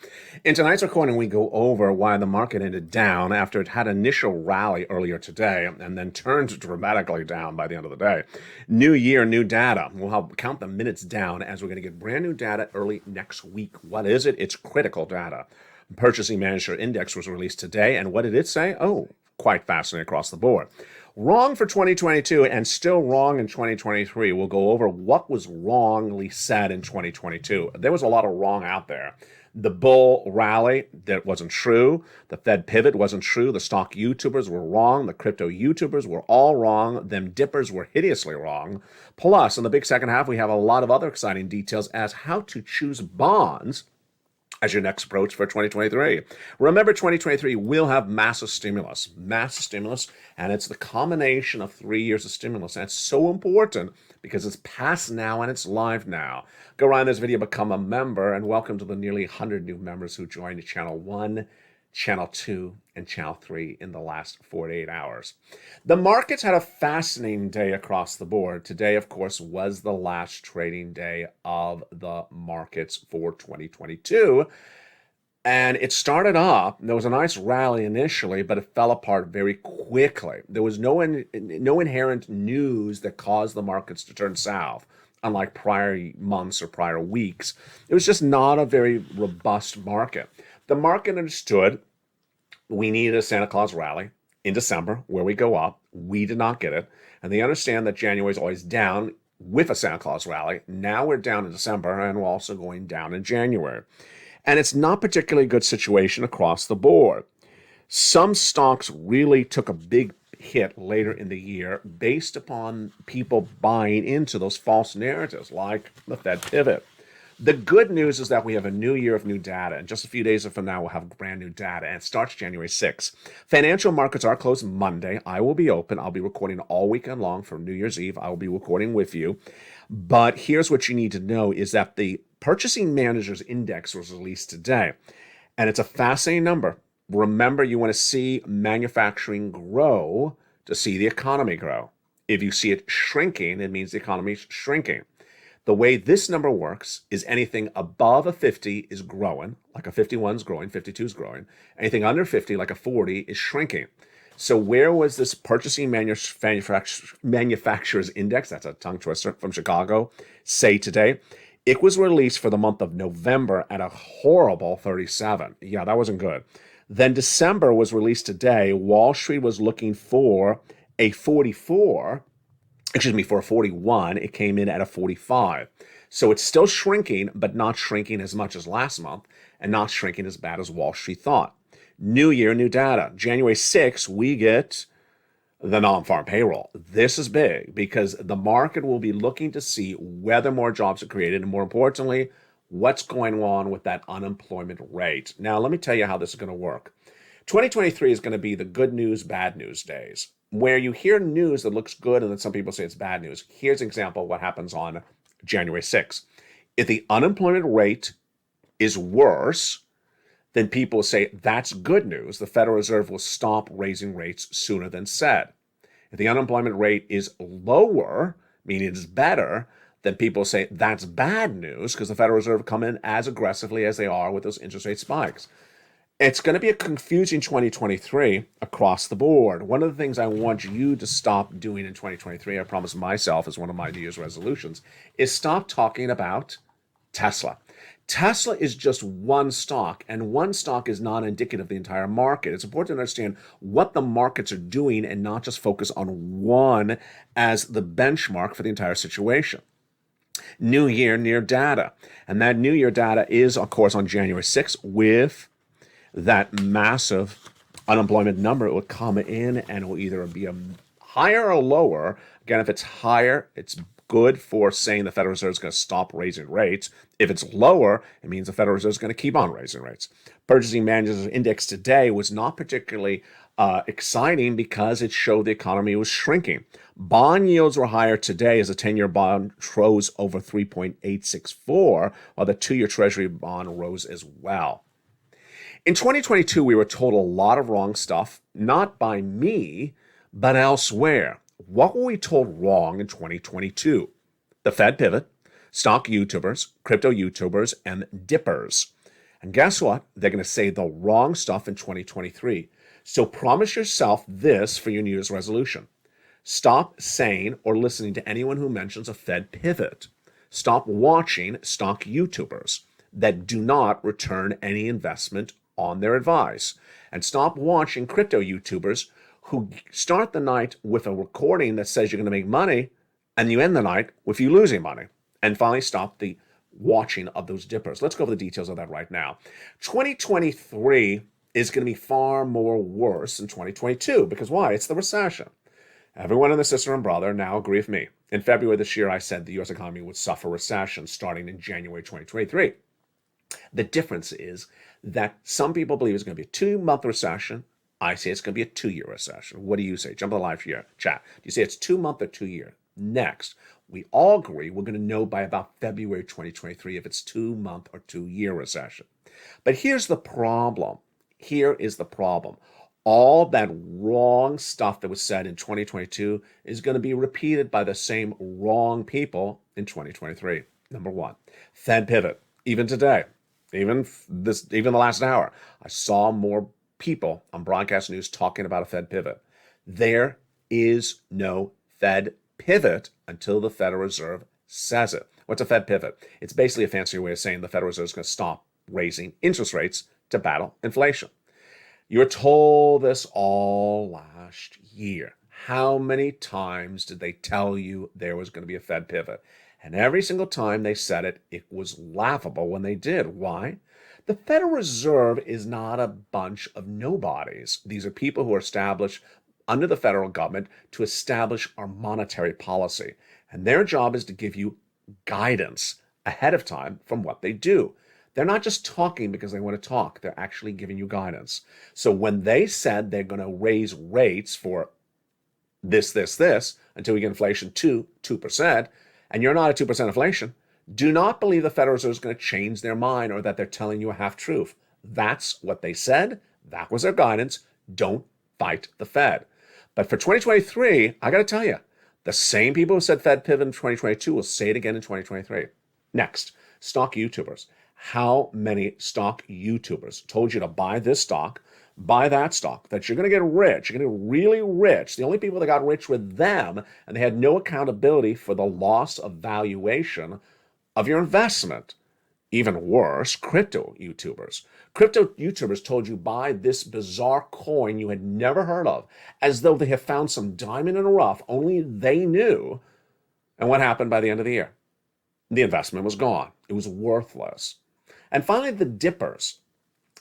Speaker 2: In tonight's recording, we go over why the market ended down after it had an initial rally earlier today and then turned dramatically down by the end of the day. New year, new data. We'll count the minutes down as we're going to get brand new data early next week. What is it? It's critical data. Purchasing Manager Index was released today, and what did it say? Oh, quite fascinating across the board. Wrong for 2022 and still wrong in 2023. We'll go over what was wrongly said in 2022. There was a lot of wrong out there. The bull rally, that wasn't true. The Fed pivot wasn't true. The stock YouTubers were wrong. The crypto YouTubers were all wrong. Them dippers were hideously wrong. Plus, in the big second half, we have a lot of other exciting details as how to choose bonds as your next approach for 2023. Remember, 2023 will have massive stimulus, and it's the combination of 3 years of stimulus. And it's so important because it's past now and it's live now. Go around this video, become a member, and welcome to the nearly 100 new members who joined Channel 1, Channel 2, and Channel 3 in the last 48 hours. The markets had a fascinating day across the board. Today, of course, was the last trading day of the markets for 2022. And it started off, there was a nice rally initially, but it fell apart very quickly. There was no inherent news that caused the markets to turn south, unlike prior months or prior weeks. It was just not a very robust market. The market understood we needed a Santa Claus rally in December where we go up. We did not get it. And they understand that January is always down with a Santa Claus rally. Now we're down in December and we're also going down in January. And it's not particularly a good situation across the board. Some stocks really took a big hit later in the year based upon people buying into those false narratives like the Fed pivot. The good news is that we have a new year of new data, and just a few days from now, we'll have brand new data, and it starts January 6th. Financial markets are closed Monday. I will be open. I'll be recording all weekend long from New Year's Eve. I will be recording with you. But here's what you need to know is that the Purchasing Managers Index was released today, and it's a fascinating number. Remember, you want to see manufacturing grow to see the economy grow. If you see it shrinking, it means the economy is shrinking. The way this number works is anything above a 50 is growing, like a 51 is growing, 52 is growing. Anything under 50, like a 40, is shrinking. So where was this Purchasing Manufacturers Index, that's a tongue twister, from Chicago, say today? It was released for the month of November at a horrible 37. Yeah, that wasn't good. Then December was released today. Wall Street was looking for a 44. For a 41, it came in at a 45. So it's still shrinking, but not shrinking as much as last month and not shrinking as bad as Wall Street thought. New year, new data. January 6th, we get the non-farm payroll. This is big because the market will be looking to see whether more jobs are created and, more importantly, what's going on with that unemployment rate. Now, let me tell you how this is going to work. 2023 is going to be the good news, bad news days, where you hear news that looks good and then some people say it's bad news. Here's an example of what happens on January 6th. If the unemployment rate is worse, then people say that's good news. The Federal Reserve will stop raising rates sooner than said. If the unemployment rate is lower, meaning it's better, then people say that's bad news because the Federal Reserve come in as aggressively as they are with those interest rate spikes. It's going to be a confusing 2023 across the board. One of the things I want you to stop doing in 2023, I promise myself as one of my New Year's resolutions, is stop talking about Tesla. Tesla is just one stock, and one stock is not indicative of the entire market. It's important to understand what the markets are doing and not just focus on one as the benchmark for the entire situation. New year, near data. And that new year data is, of course, on January 6th with that massive unemployment number. It will come in and it will either be a higher or lower. Again, if it's higher, it's good for saying the Federal Reserve is going to stop raising rates. If it's lower, it means the Federal Reserve is going to keep on raising rates. Purchasing Managers Index today was not particularly exciting because it showed the economy was shrinking. Bond yields were higher today as the 10-year bond rose over 3.864, while the 2-year Treasury bond rose as well. In 2022, we were told a lot of wrong stuff, not by me, but elsewhere. What were we told wrong in 2022? The Fed pivot, stock YouTubers, crypto YouTubers, and dippers. And guess what? They're going to say the wrong stuff in 2023. So promise yourself this for your New Year's resolution. Stop saying or listening to anyone who mentions a Fed pivot. Stop watching stock YouTubers that do not return any investment on their advice. And stop watching crypto YouTubers who start the night with a recording that says you're going to make money, and you end the night with you losing money. And finally, stop the watching of those dippers. Let's go over the details of that right now. 2023 is going to be far more worse than 2022. Because why? It's the recession. Everyone and their sister and brother now agree with me. In February this year, I said the U.S. economy would suffer recession starting in January 2023. The difference is that some people believe it's going to be a 2-month recession. I say it's going to be a 2-year recession. What do you say? Jump on the live here, chat. Do you say it's 2-month or 2-year? Next, we all agree we're going to know by about February 2023 if it's 2-month or 2-year recession. But here's the problem. Here is the problem. All that wrong stuff that was said in 2022 is going to be repeated by the same wrong people in 2023. Number one, Fed pivot. Even today, even the last hour, I saw more people on broadcast news talking about a Fed pivot. There is no Fed pivot until the Federal Reserve says it. What's a Fed pivot? It's basically a fancier way of saying the Federal Reserve is going to stop raising interest rates to battle inflation. You were told this all last year. How many times did they tell you there was going to be a Fed pivot? And every single time they said it, it was laughable when they did. Why? The Federal Reserve is not a bunch of nobodies. These are people who are established under the federal government to establish our monetary policy. And their job is to give you guidance ahead of time from what they do. They're not just talking because they want to talk. They're actually giving you guidance. So when they said they're going to raise rates for this, until we get inflation to 2%, and you're not at 2% inflation, do not believe the Federal Reserve is going to change their mind or that they're telling you a half-truth. That's what they said. That was their guidance. Don't fight the Fed. But for 2023, I got to tell you, the same people who said Fed pivot in 2022 will say it again in 2023. Next, stock YouTubers. How many stock YouTubers told you to buy this stock, buy that stock, that you're going to get rich, you're going to get really rich? The only people that got rich were them, and they had no accountability for the loss of valuation of your investment. Even worse, crypto YouTubers. Crypto YouTubers told you buy this bizarre coin you had never heard of, as though they have found some diamond in the rough, only they knew. And what happened by the end of the year? The investment was gone. It was worthless. And finally, the dippers.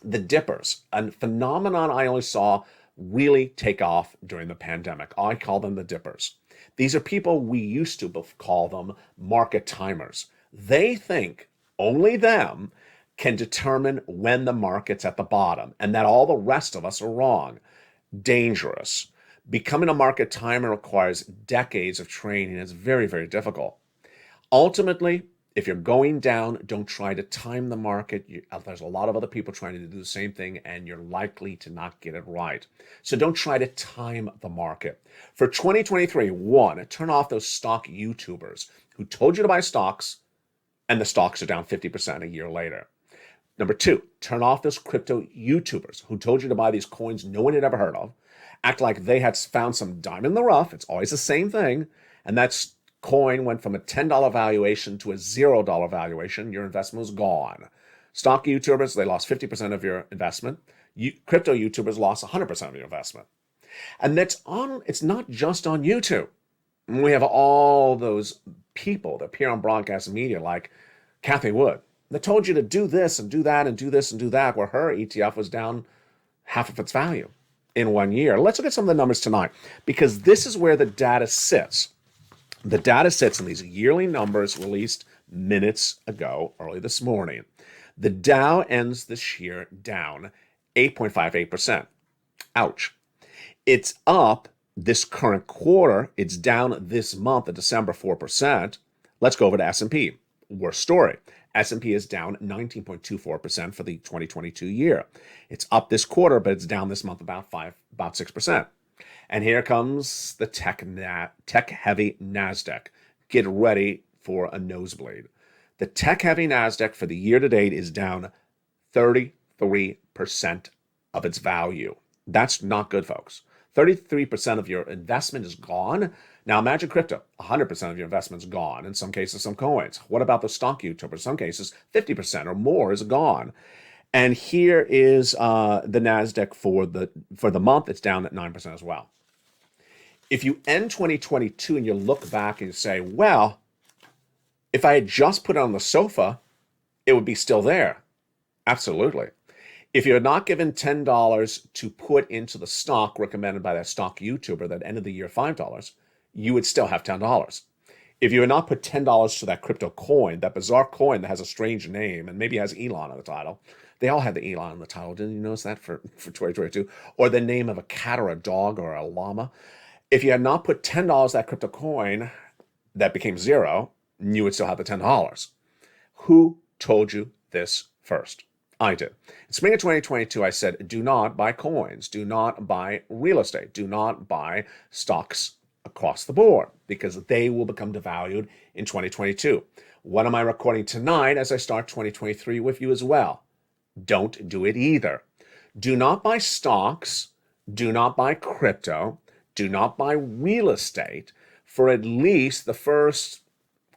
Speaker 2: The dippers, a phenomenon I only saw really take off during the pandemic. I call them the dippers. These are people we used to call them market timers. They think only them can determine when the market's at the bottom and that all the rest of us are wrong. Dangerous. Becoming a market timer requires decades of training. It's very, very difficult. Ultimately, if you're going down, don't try to time the market. There's a lot of other people trying to do the same thing, and you're likely to not get it right. So don't try to time the market. For 2023, one, turn off those stock YouTubers who told you to buy stocks, and the stocks are down 50% a year later. Number two, turn off those crypto YouTubers who told you to buy these coins no one had ever heard of, act like they had found some diamond in the rough. It's always the same thing, and that's coin went from a $10 valuation to a $0 valuation, your investment was gone. Stock YouTubers, they lost 50% of your investment. Crypto YouTubers lost 100% of your investment. And it's not just on YouTube. We have all those people that appear on broadcast media like Kathy Wood that told you to do this and do that and do this and do that, where her ETF was down half of its value in 1 year. Let's look at some of the numbers tonight, because this is where the data sits. The data sits in these yearly numbers released minutes ago, early this morning. The Dow ends this year down 8.58%. Ouch. It's up this current quarter. It's down this month of December 4%. Let's go over to S&P. Worst story. S&P is down 19.24% for the 2022 year. It's up this quarter, but it's down this month about 6%. And here comes the tech-heavy NASDAQ. Get ready for a nosebleed. The tech-heavy NASDAQ for the year to date is down 33% of its value. That's not good, folks. 33% of your investment is gone. Now imagine crypto, 100% of your investment is gone. In some cases, some coins. What about the stock YouTubers? In some cases, 50% or more is gone. And here is the NASDAQ for the month. It's down at 9% as well. If you end 2022 and you look back and you say, well, if I had just put it on the sofa, it would be still there. Absolutely. If you had not given $10 to put into the stock recommended by that stock YouTuber that ended the year $5, you would still have $10. If you had not put $10 to that crypto coin, that bizarre coin that has a strange name and maybe has Elon on the title, they all had the Elon on the title. Didn't you notice that for 2022? Or the name of a cat or a dog or a llama. If you had not put $10 to that crypto coin that became zero, you would still have the $10. Who told you this first? I did. In spring of 2022, I said, do not buy coins. Do not buy real estate. Do not buy stocks across the board, because they will become devalued in 2022. What am I recording tonight as I start 2023 with you as well? Don't do it either. Do not buy stocks. Do not buy crypto. Do not buy real estate for at least the first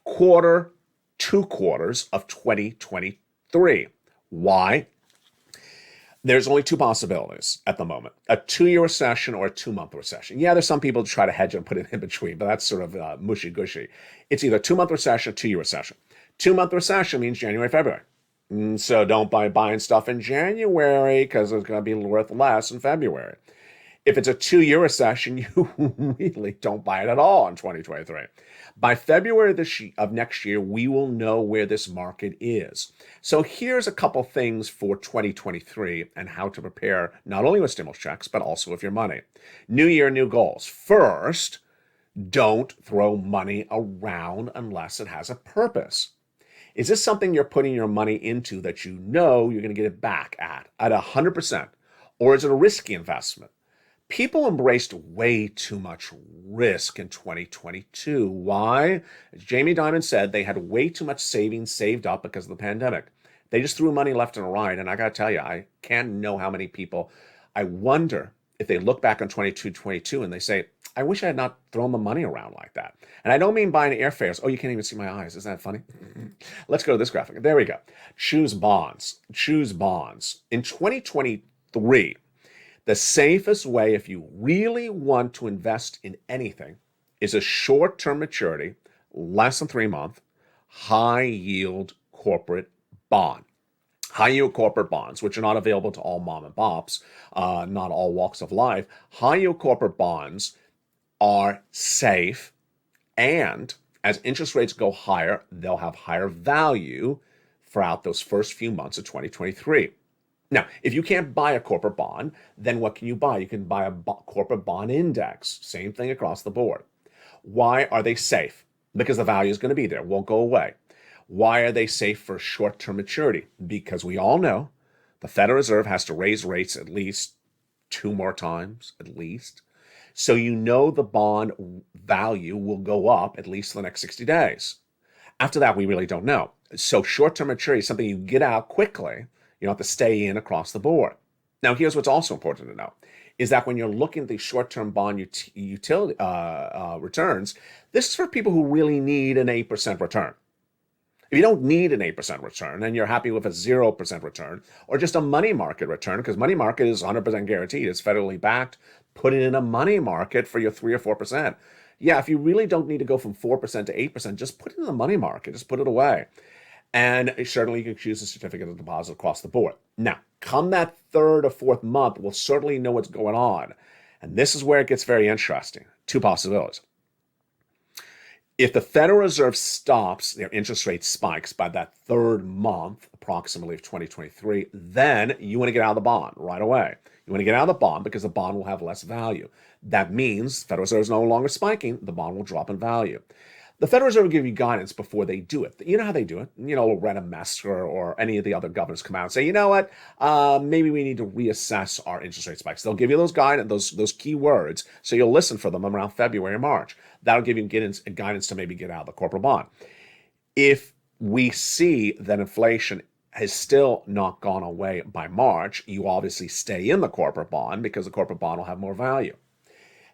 Speaker 2: quarter, 2 quarters of 2023. Why? There's only 2 possibilities at the moment: a 2-year recession or a 2-month recession. Yeah, there's some people who try to hedge and put it in between, but that's sort of mushy-gushy. It's either 2-month recession or 2-year recession. 2-month recession means January, February. So don't buy buying stuff in January, because it's going to be worth less in February. If it's a 2-year recession, you really don't buy it at all in 2023. By February of next year, we will know where this market is. So here's a couple things for 2023 and how to prepare not only with stimulus checks, but also with your money. New year, new goals. First, don't throw money around unless it has a purpose. Is this something you're putting your money into that you know you're going to get it back at 100%? Or is it a risky investment? People embraced way too much risk in 2022. Why? As Jamie Dimon said, they had way too much savings saved up because of the pandemic. They just threw money left and right. And I got to tell you, I can't know how many people, I wonder if they look back on 2022 and they say, I wish I had not thrown the money around like that. And I don't mean buying airfares. Oh, you can't even see my eyes. Isn't that funny? Let's go to this graphic. There we go. Choose bonds. Choose bonds. In 2023, the safest way, if you really want to invest in anything, is a short-term maturity, less than 3 months, high-yield corporate bond. High-yield corporate bonds, which are not available to all mom and pops, not all walks of life. High-yield corporate bonds are safe, and as interest rates go higher, they'll have higher value throughout those first few months of 2023. Now, if you can't buy a corporate bond, then what can you buy? You can buy a corporate bond index. Same thing across the board. Why are they safe? Because the value is going to be there, won't go away. Why are they safe for short-term maturity? Because we all know the Federal Reserve has to raise rates at least 2 more times, at least. So you know the bond value will go up at least for the next 60 days. After that, we really don't know. So short-term maturity is something you get out quickly. You don't have to stay in across the board. Now, here's what's also important to know, is that when you're looking at the short-term bond returns, this is for people who really need an 8% return. If you don't need an 8% return and you're happy with a 0% return or just a money market return, because money market is 100% guaranteed, it's federally backed, put it in a money market for your 3 or 4%. Yeah, if you really don't need to go from 4% to 8%, just put it in the money market, just put it away. And certainly you can choose a certificate of deposit across the board. Now, come that third or fourth month, we'll certainly know what's going on. And this is where it gets very interesting. Two possibilities. If the Federal Reserve stops their interest rate spikes by that third month, approximately of 2023, then you want to get out of the bond right away. You want to get out of the bond because the bond will have less value. That means Federal Reserve is no longer spiking, the bond will drop in value. The Federal Reserve will give you guidance before they do it. You know how they do it. Loretta Mester or any of the other governors come out and say, you know what, maybe we need to reassess our interest rate spikes. They'll give you those guidance, those key words, so you'll listen for them around February or March. That'll give you guidance to maybe get out of the corporate bond. If we see that inflation has still not gone away by March, you obviously stay in the corporate bond because the corporate bond will have more value.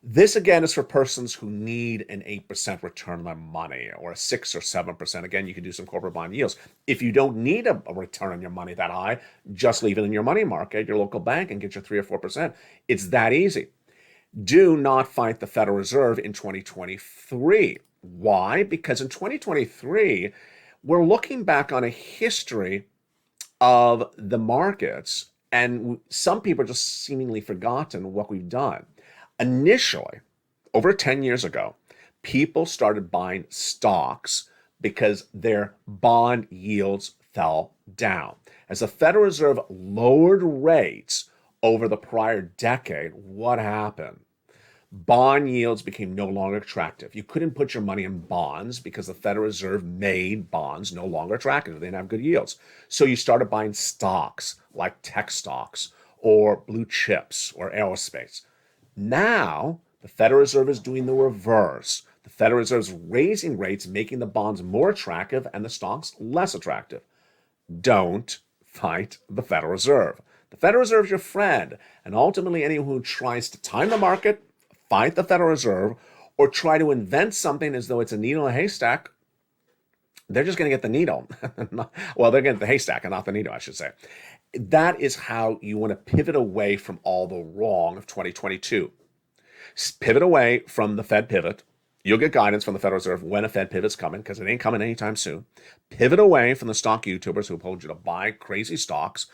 Speaker 2: This, again, is for persons who need an 8% return on their money or a 6 or 7%. Again, you can do some corporate bond yields. If you don't need a return on your money that high, just leave it in your money market, your local bank, and get your 3 or 4%. It's that easy. Do not fight the Federal Reserve in 2023. Why? Because in 2023, we're looking back on a history of the markets, and some people are just seemingly forgotten what we've done. Initially, over 10 years ago, people started buying stocks because their bond yields fell down. As the Federal Reserve lowered rates over the prior decade, what happened? Bond yields became no longer attractive. You couldn't put your money in bonds because the Federal Reserve made bonds no longer attractive. They didn't have good yields. So you started buying stocks like tech stocks or blue chips or aerospace. Now, the Federal Reserve is doing the reverse. The Federal Reserve is raising rates, making the bonds more attractive and the stocks less attractive. Don't fight the Federal Reserve. The Federal Reserve is your friend, and ultimately anyone who tries to time the market, fight the Federal Reserve, or try to invent something as though it's a needle in a haystack, they're just going to get the needle. Well, they're going to get the haystack and not the needle, I should say. That is how you want to pivot away from all the wrong of 2022. Pivot away from the Fed pivot. You'll get guidance from the Federal Reserve when a Fed pivot's coming, because it ain't coming anytime soon. Pivot away from the stock YouTubers who told you to buy crazy stocks,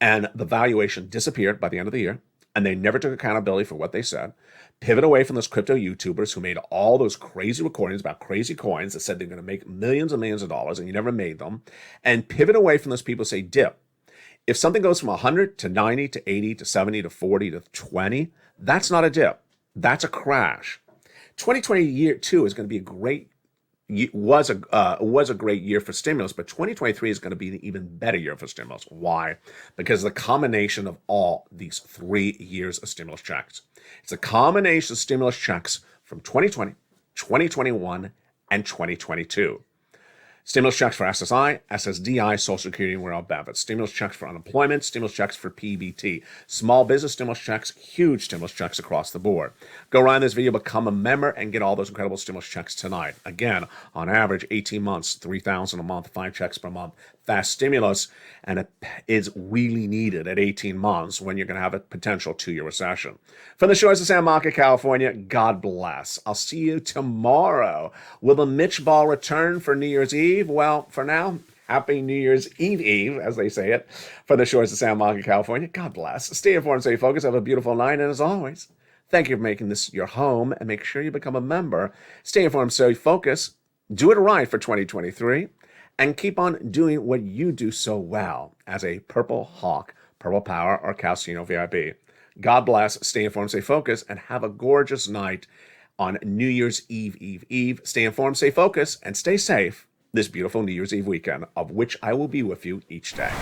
Speaker 2: and the valuation disappeared by the end of the year, and they never took accountability for what they said. Pivot away from those crypto YouTubers who made all those crazy recordings about crazy coins that said they're going to make millions and millions of dollars, and you never made them. And pivot away from those people who say dip. If something goes from 100 to 90 to 80 to 70 to 40 to 20, that's not a dip. That's a crash. 2022 is going to be was a great year for stimulus, but 2023 is going to be an even better year for stimulus. Why? Because the combination of all these 3 years of stimulus checks. It's a combination of stimulus checks from 2020, 2021, and 2022. Stimulus checks for SSI, SSDI, Social Security, and Rural Benefits. Stimulus checks for unemployment, stimulus checks for PEBT. Small business stimulus checks, huge stimulus checks across the board. Go around this video, become a member, and get all those incredible stimulus checks tonight. Again, on average, 18 months, $3,000 a month, 5 checks per month. Fast stimulus, and it is really needed at 18 months when you're going to have a potential 2-year recession. From the shores of San Marco, California, God bless. I'll see you tomorrow. Will the Mitch Ball return for New Year's Eve? Well, for now, happy New Year's Eve, as they say it, from the shores of San Marco, California. God bless. Stay informed, stay focused. Have a beautiful night, and as always, thank you for making this your home, and make sure you become a member. Stay informed, stay focused. Do it right for 2023. And keep on doing what you do so well as a Purple Hawk, Purple Power, or Calcino VIP. God bless, stay informed, stay focused, and have a gorgeous night on New Year's Eve. Stay informed, stay focused, and stay safe this beautiful New Year's Eve weekend, of which I will be with you each day.